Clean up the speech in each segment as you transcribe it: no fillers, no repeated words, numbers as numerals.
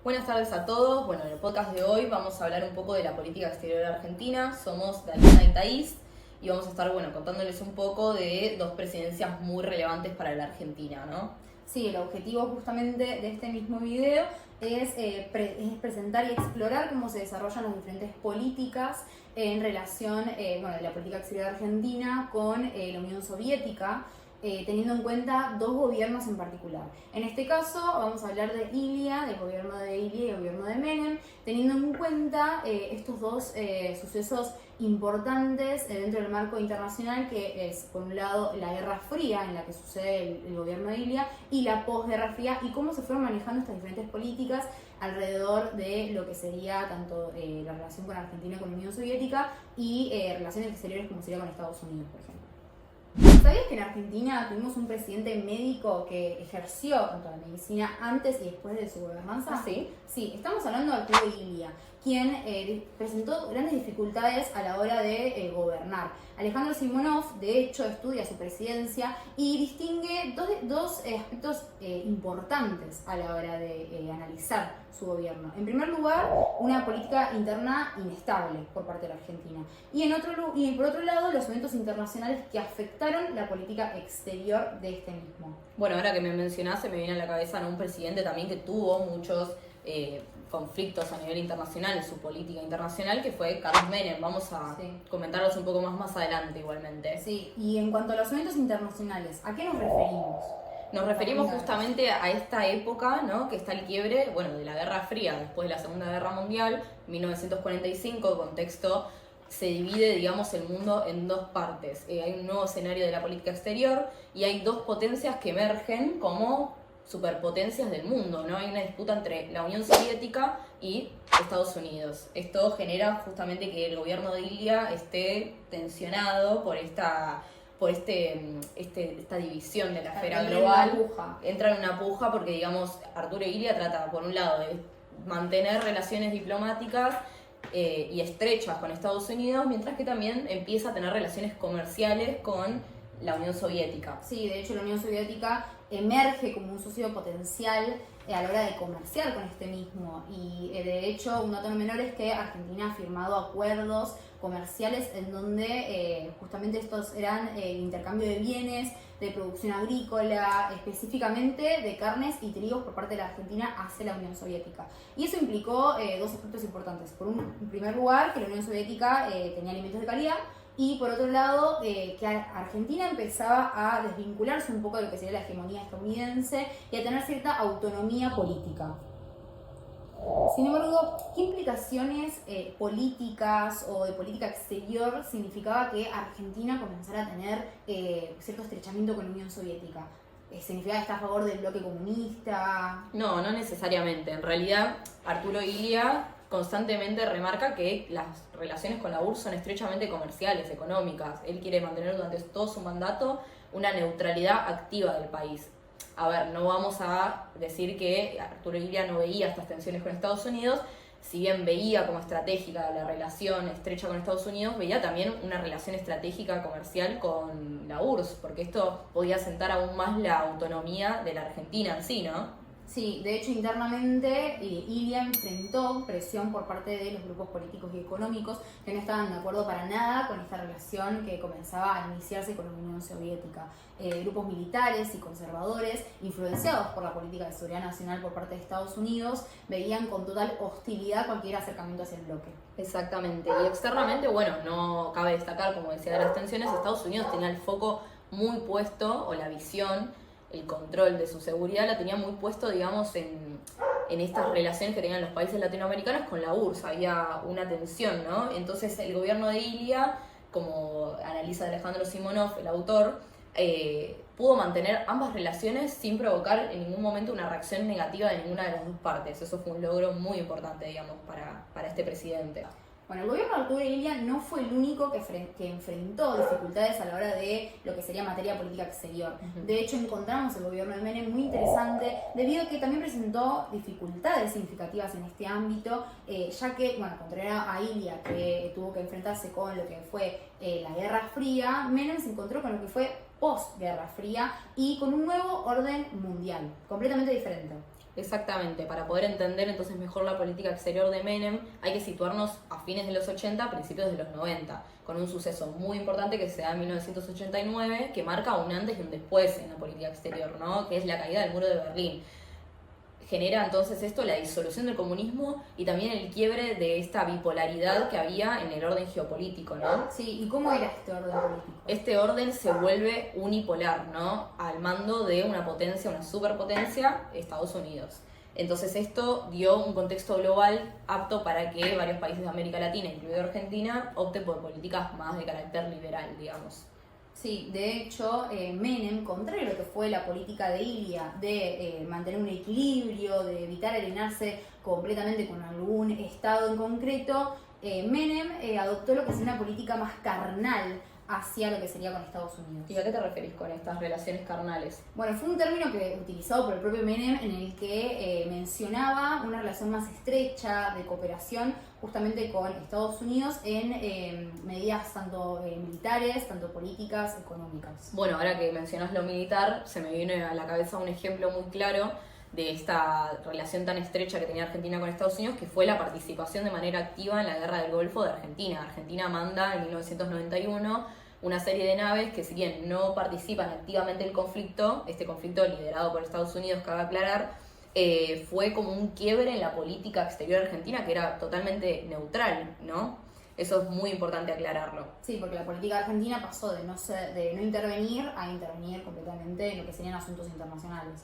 Buenas tardes a todos. Bueno, en el podcast de hoy vamos a hablar un poco de la política exterior de Argentina. Somos Daniela y Thaís y vamos a estar, contándoles un poco de dos presidencias muy relevantes para la Argentina, ¿no? Sí, el objetivo justamente de este mismo video es presentar y explorar cómo se desarrollan las diferentes políticas en relación de la política exterior de Argentina con la Unión Soviética, teniendo en cuenta dos gobiernos en particular. En este caso vamos a hablar de Ilia, del gobierno de Ilia y el gobierno de Menem, teniendo en cuenta estos dos sucesos importantes dentro del marco internacional, que es, por un lado, la Guerra Fría, en la que sucede el gobierno de Ilia, y la posguerra fría, y cómo se fueron manejando estas diferentes políticas alrededor de lo que sería tanto la relación con Argentina con la Unión Soviética y relaciones exteriores como sería con Estados Unidos, por ejemplo. ¿Sabías que en Argentina tuvimos un presidente médico que ejerció tanto la medicina antes y después de su gobernanza? ¿Ah, sí? Sí, estamos hablando de Arturo Illia, quien presentó grandes dificultades a la hora de gobernar. Alejandro Simonov, de hecho, estudia su presidencia y distingue dos aspectos importantes a la hora de analizar su gobierno. En primer lugar, una política interna inestable por parte de la Argentina. Y por otro lado, los eventos internacionales que afectaron la política exterior de este mismo. Bueno, ahora que me mencionás, se me viene a la cabeza, ¿no?, un presidente también que tuvo muchos conflictos a nivel internacional en su política internacional, que fue Carlos Menem. Vamos a comentarlos un poco más adelante igualmente. Sí, y en cuanto a los eventos internacionales, ¿a qué nos referimos? Nos referimos justamente a esta época, ¿no?, que está el quiebre, de la Guerra Fría, después de la Segunda Guerra Mundial, 1945, contexto, se divide, el mundo en dos partes. Hay un nuevo escenario de la política exterior y hay dos potencias que emergen como superpotencias del mundo, ¿no? Hay una disputa entre la Unión Soviética y Estados Unidos. Esto genera justamente que el gobierno de Ilia esté tensionado por esta división de la esfera global. Entra en una puja porque, Arturo Illia trata, por un lado, de mantener relaciones diplomáticas y estrechas con Estados Unidos, mientras que también empieza a tener relaciones comerciales con la Unión Soviética. Sí, de hecho la Unión Soviética emerge como un socio potencial a la hora de comerciar con este mismo, y de hecho un dato no menor es que Argentina ha firmado acuerdos comerciales en donde justamente estos eran intercambio de bienes, de producción agrícola, específicamente de carnes y trigos por parte de la Argentina hacia la Unión Soviética. Y eso implicó dos aspectos importantes. En primer lugar, que la Unión Soviética tenía alimentos de calidad, y por otro lado, que Argentina empezaba a desvincularse un poco de lo que sería la hegemonía estadounidense y a tener cierta autonomía política. Sin embargo, ¿qué implicaciones políticas o de política exterior significaba que Argentina comenzara a tener cierto estrechamiento con la Unión Soviética? ¿Significaba que está a favor del bloque comunista? No necesariamente. En realidad, Arturo Illia constantemente remarca que las relaciones con la URSS son estrechamente comerciales, económicas. Él quiere mantener durante todo su mandato una neutralidad activa del país. A ver, no vamos a decir que Arturo Illia no veía estas tensiones con Estados Unidos. Si bien veía como estratégica la relación estrecha con Estados Unidos, veía también una relación estratégica comercial con la URSS, porque esto podía asentar aún más la autonomía de la Argentina en sí, ¿no? Sí, de hecho internamente Illia enfrentó presión por parte de los grupos políticos y económicos que no estaban de acuerdo para nada con esta relación que comenzaba a iniciarse con la Unión Soviética. Grupos militares y conservadores, influenciados por la política de seguridad nacional por parte de Estados Unidos, veían con total hostilidad cualquier acercamiento hacia el bloque. Exactamente, y externamente, no cabe destacar, como decía, de las tensiones. Estados Unidos tenía el foco muy puesto, o la visión, el control de su seguridad la tenía muy puesto, en estas relaciones que tenían los países latinoamericanos con la URSS. Había una tensión, ¿no? Entonces el gobierno de Illia, como analiza Alejandro Simonov, el autor, pudo mantener ambas relaciones sin provocar en ningún momento una reacción negativa de ninguna de las dos partes. Eso fue un logro muy importante, para este presidente. Bueno, el gobierno de Arturo Illia no fue el único que enfrentó dificultades a la hora de lo que sería materia política exterior. De hecho, encontramos el gobierno de Menem muy interesante, debido a que también presentó dificultades significativas en este ámbito, ya que, contrario a Illia, que tuvo que enfrentarse con lo que fue la Guerra Fría, Menem se encontró con lo que fue post-Guerra Fría y con un nuevo orden mundial, completamente diferente. Exactamente, para poder entender entonces mejor la política exterior de Menem hay que situarnos a fines de los 80, principios de los 90, con un suceso muy importante que se da en 1989, que marca un antes y un después en la política exterior, ¿no? Que es la caída del muro de Berlín. Genera entonces esto la disolución del comunismo y también el quiebre de esta bipolaridad que había en el orden geopolítico, ¿no? Sí, ¿y cómo era este orden político? Este orden se vuelve unipolar, ¿no? Al mando de una potencia, una superpotencia, Estados Unidos. Entonces esto dio un contexto global apto para que varios países de América Latina, incluido Argentina, opten por políticas más de carácter liberal, digamos. Sí, de hecho, Menem, contrario a lo que fue la política de Ilia, de mantener un equilibrio, de evitar alinearse completamente con algún estado en concreto, Menem adoptó lo que es una política más carnal hacia lo que sería con Estados Unidos. ¿Y a qué te referís con estas relaciones carnales? Bueno, fue un término que utilizado por el propio Menem en el que mencionaba una relación más estrecha de cooperación justamente con Estados Unidos en medidas tanto militares, tanto políticas, económicas. Bueno, ahora que mencionás lo militar, se me viene a la cabeza un ejemplo muy claro de esta relación tan estrecha que tenía Argentina con Estados Unidos, que fue la participación de manera activa en la Guerra del Golfo de Argentina. Argentina manda en 1991 una serie de naves que, si bien no participan activamente en el conflicto, este conflicto liderado por Estados Unidos, cabe aclarar, fue como un quiebre en la política exterior argentina que era totalmente neutral, ¿no? Eso es muy importante aclararlo. Sí, porque la política argentina pasó de no intervenir a intervenir completamente en lo que serían asuntos internacionales.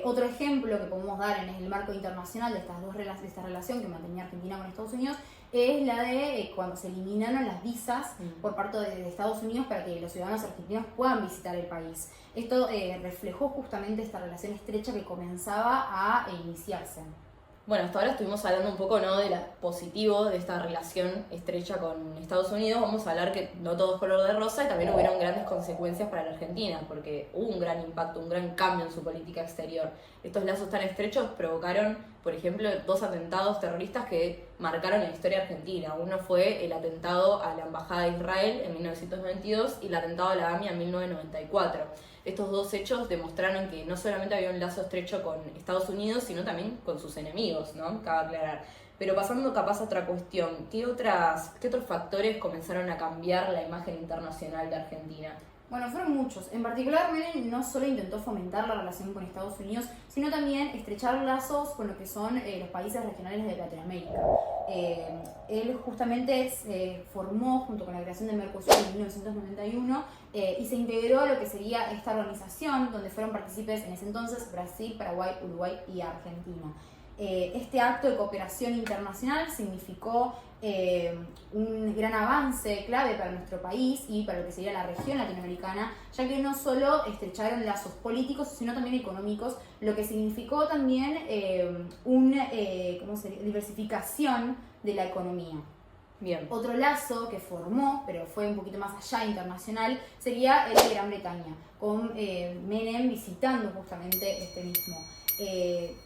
Otro ejemplo que podemos dar en el marco internacional de de esta relación que mantenía Argentina con Estados Unidos es la de cuando se eliminaron las visas por parte de Estados Unidos para que los ciudadanos argentinos puedan visitar el país. Esto reflejó justamente esta relación estrecha que comenzaba a iniciarse. Bueno, hasta ahora estuvimos hablando un poco, ¿no?, de lo positivo de esta relación estrecha con Estados Unidos. Vamos a hablar que no todo es color de rosa y también hubieron grandes consecuencias para la Argentina, porque hubo un gran impacto, un gran cambio en su política exterior. Estos lazos tan estrechos provocaron, por ejemplo, 2 atentados terroristas que marcaron la historia argentina. Uno fue el atentado a la Embajada de Israel en 1992 y el atentado a la AMIA en 1994. Estos 2 hechos demostraron que no solamente había un lazo estrecho con Estados Unidos, sino también con sus enemigos, ¿no? Cabe aclarar. Pero pasando capaz a otra cuestión, ¿qué otros factores comenzaron a cambiar la imagen internacional de Argentina? Bueno, fueron muchos. En particular, Menem no solo intentó fomentar la relación con Estados Unidos, sino también estrechar lazos con lo que son los países regionales de Latinoamérica. Él justamente se formó junto con la creación del Mercosur en 1991 y se integró a lo que sería esta organización, donde fueron partícipes en ese entonces Brasil, Paraguay, Uruguay y Argentina. Este acto de cooperación internacional significó un gran avance clave para nuestro país y para lo que sería la región latinoamericana, ya que no solo estrecharon lazos políticos, sino también económicos, lo que significó también una diversificación de la economía. Bien. Otro lazo que formó, pero fue un poquito más allá internacional, sería el de Gran Bretaña, con Menem visitando justamente este mismo.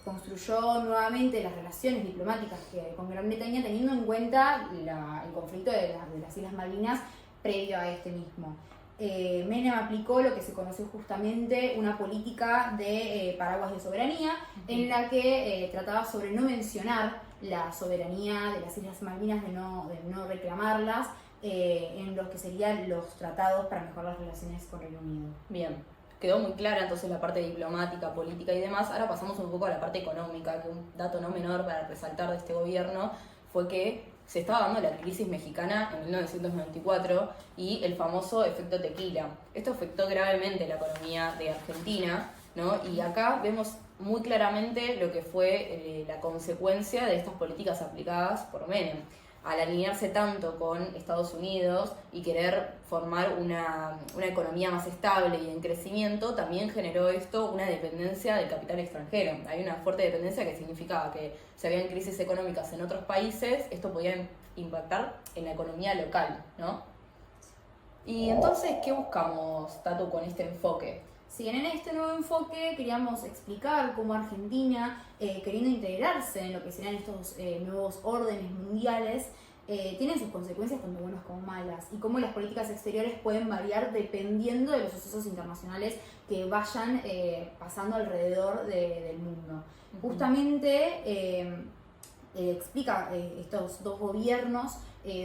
Construyó nuevamente las relaciones diplomáticas con Gran Bretaña teniendo en cuenta el conflicto de las Islas Malvinas previo a este mismo. Menem aplicó lo que se conoció justamente una política de paraguas de soberanía, en la que trataba sobre no mencionar la soberanía de las Islas Malvinas, de no reclamarlas en los que serían los tratados para mejorar las relaciones con Reino Unido. Bien. Quedó muy clara entonces la parte diplomática, política y demás. Ahora pasamos un poco a la parte económica, que un dato no menor para resaltar de este gobierno fue que se estaba dando la crisis mexicana en 1994 y el famoso efecto tequila. Esto afectó gravemente la economía de Argentina, ¿no? Y acá vemos muy claramente lo que fue la consecuencia de estas políticas aplicadas por Menem. Al alinearse tanto con Estados Unidos y querer formar una economía más estable y en crecimiento, también generó esto una dependencia del capital extranjero. Hay una fuerte dependencia que significaba que si habían crisis económicas en otros países, esto podía impactar en la economía local, ¿no? Y entonces, ¿qué buscamos, Tatu, con este enfoque? Si bien en este nuevo enfoque queríamos explicar cómo Argentina, queriendo integrarse en lo que serían estos nuevos órdenes mundiales, tienen sus consecuencias tanto buenas como malas, y cómo las políticas exteriores pueden variar dependiendo de los sucesos internacionales que vayan pasando alrededor del mundo. Justamente explica estos dos gobiernos,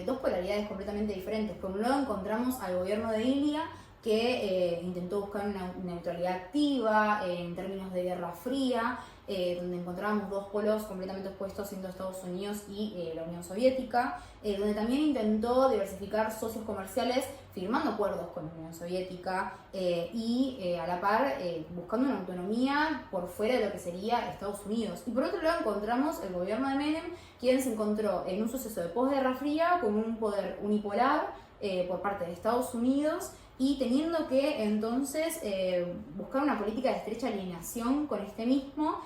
dos polaridades completamente diferentes. Por un lado encontramos al gobierno de Ilia, que intentó buscar una neutralidad activa en términos de Guerra Fría, donde encontrábamos dos polos completamente opuestos, siendo Estados Unidos y la Unión Soviética, donde también intentó diversificar socios comerciales, firmando acuerdos con la Unión Soviética y a la par buscando una autonomía por fuera de lo que sería Estados Unidos. Y por otro lado encontramos el gobierno de Menem, quien se encontró en un suceso de posguerra fría con un poder unipolar por parte de Estados Unidos, y teniendo que entonces buscar una política de estrecha alineación con este mismo,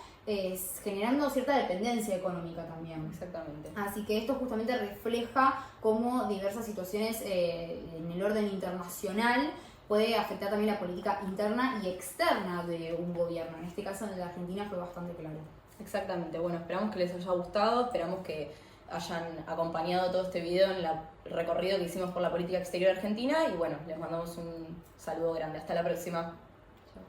generando cierta dependencia económica también. Exactamente. Así que esto justamente refleja cómo diversas situaciones en el orden internacional puede afectar también la política interna y externa de un gobierno. En este caso en la Argentina fue bastante claro. Exactamente, bueno, esperamos que les haya gustado, esperamos que hayan acompañado todo este video en el recorrido que hicimos por la política exterior argentina y bueno, les mandamos un saludo grande. Hasta la próxima.